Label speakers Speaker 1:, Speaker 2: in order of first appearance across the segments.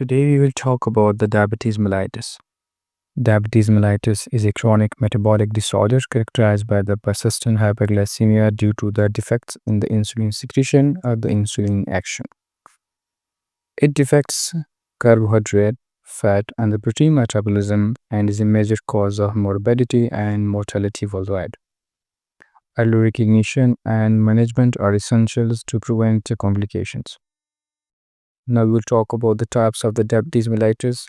Speaker 1: Today we will talk about the diabetes mellitus. Diabetes mellitus is a chronic metabolic disorder characterized by the persistent hyperglycemia due to the defects in the insulin secretion or the insulin action. It affects carbohydrate, fat, and the protein metabolism and is a major cause of morbidity and mortality worldwide. Early recognition and management are essentials to prevent the complications. Now we will talk about the types of the diabetes mellitus.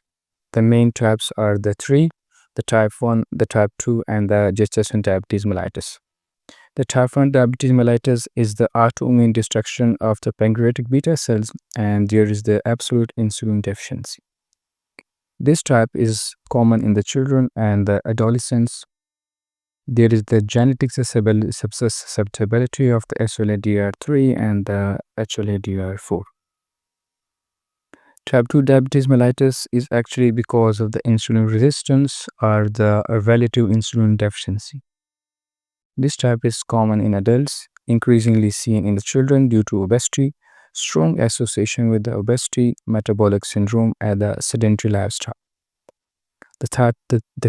Speaker 1: The main types are the three: the type 1, the type 2, and the gestational diabetes mellitus. The type 1 diabetes mellitus is the autoimmune destruction of the pancreatic beta cells, and there is the absolute insulin deficiency. This type is common in the children and the adolescents. There is the genetic susceptibility of the HLA-DR3 and the HLA-DR4. Type 2 diabetes mellitus is actually because of the insulin resistance or the relative insulin deficiency. This type is common in adults, increasingly seen in the children due to obesity, strong association with the obesity, metabolic syndrome, and the sedentary lifestyle. The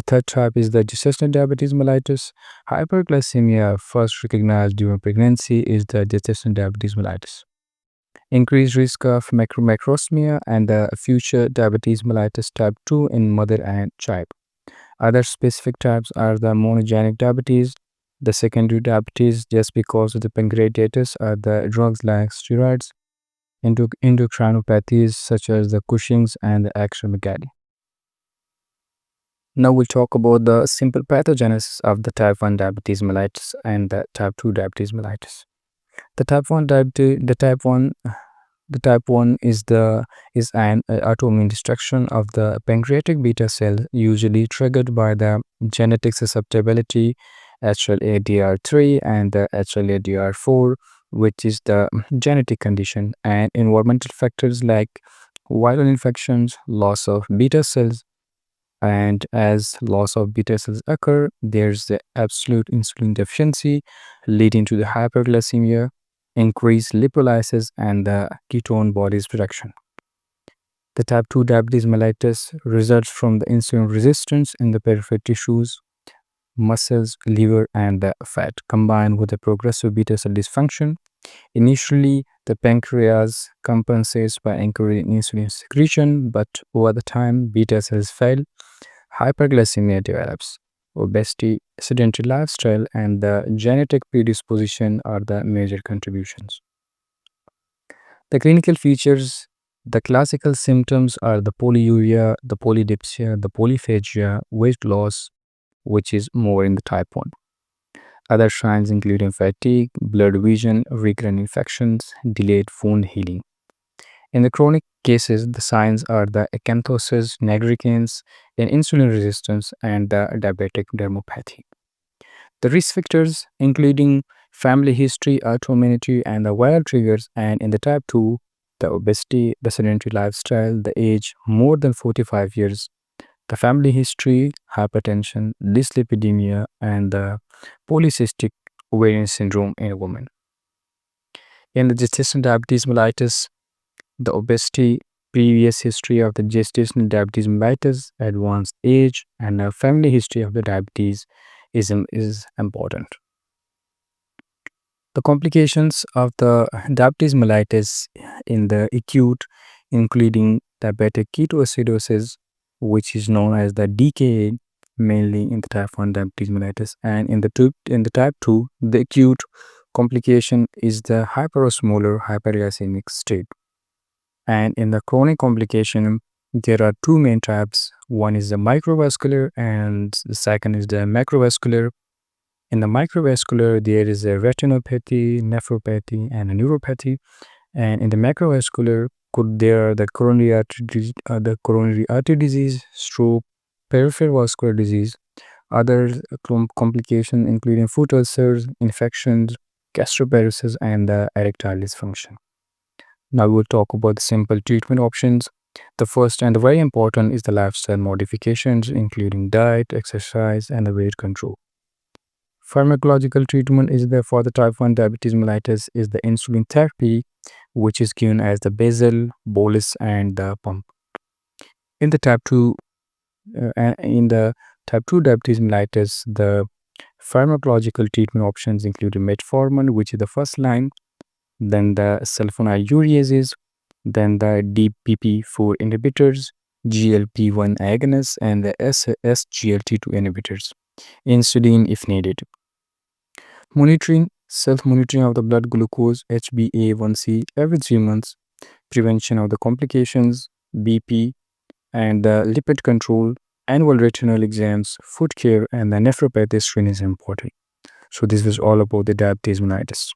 Speaker 1: third type is the gestational diabetes mellitus. Hyperglycemia, first recognized during pregnancy, is the gestational diabetes mellitus. Increased risk of macrosomia and the future diabetes mellitus type 2 in mother and child. Other specific types are the monogenic diabetes, the secondary diabetes just because of the pancreatitis, or the drugs like steroids, endocrinopathies such as the Cushing's and the acromegaly. Now we'll talk about the simple pathogenesis of the type 1 diabetes mellitus and the type 2 diabetes mellitus. The type 1 is an autoimmune destruction of the pancreatic beta cell, usually triggered by the genetic susceptibility HLA-DR3 and the HLA-DR4, which is the genetic condition, and environmental factors like viral infections, loss of beta cells. And as loss of beta cells occur, there's the absolute insulin deficiency leading to the hyperglycemia, increased lipolysis, and the ketone bodies production. The type 2 diabetes mellitus results from the insulin resistance in the peripheral tissues, muscles, liver, and the fat, combined with the progressive beta cell dysfunction. Initially, the pancreas compensates by increasing insulin secretion, but over the time, beta cells fail, hyperglycemia develops. Obesity, sedentary lifestyle, and the genetic predisposition are the major contributions. The clinical features: the classical symptoms are the polyuria, the polydipsia, the polyphagia, weight loss, which is more in the type 1. Other signs including fatigue, blurred vision, recurrent infections, delayed wound healing. In the chronic cases, the signs are the acanthosis nigricans, and insulin resistance, and the diabetic dermopathy. The risk factors, including family history, autoimmunity, and the viral triggers, and in the type 2, the obesity, the sedentary lifestyle, the age more than 45 years, the family history, hypertension, dyslipidemia, and the polycystic ovarian syndrome in a woman. In the gestational diabetes mellitus, the obesity, previous history of the gestational diabetes mellitus, advanced age, and a family history of the diabetes is important. The complications of the diabetes mellitus in the acute, including diabetic ketoacidosis, which is known as the DKA, mainly in the type 1 diabetes mellitus, and in the type 2, the acute complication is the hyperosmolar hyperglycemic state. And in the chronic complication, there are two main types. One is the microvascular and the second is the macrovascular. In the microvascular, there is a retinopathy, nephropathy, and a neuropathy. And in the macrovascular, there are the coronary artery disease, stroke, peripheral vascular disease, other complications including foot ulcers, infections, gastroparesis, and the erectile dysfunction. Now we'll talk about the simple treatment options. The first and the very important is the lifestyle modifications, including diet, exercise, and the weight control. Pharmacological treatment is there for the type 1 diabetes mellitus is the insulin therapy, which is given as the basal, bolus, and the pump. In the type 2 diabetes mellitus, the pharmacological treatment options include metformin, which is the first line, then the sulfonylureases, then the DPP4 inhibitors, GLP-1 agonists, and the SGLT2 inhibitors. Insulin if needed. Monitoring, self-monitoring of the blood glucose, HbA1c every 3 months, prevention of the complications, BP, and the lipid control, annual retinal exams, foot care, and the nephropathy screen is important. So this was all about the diabetes mellitus.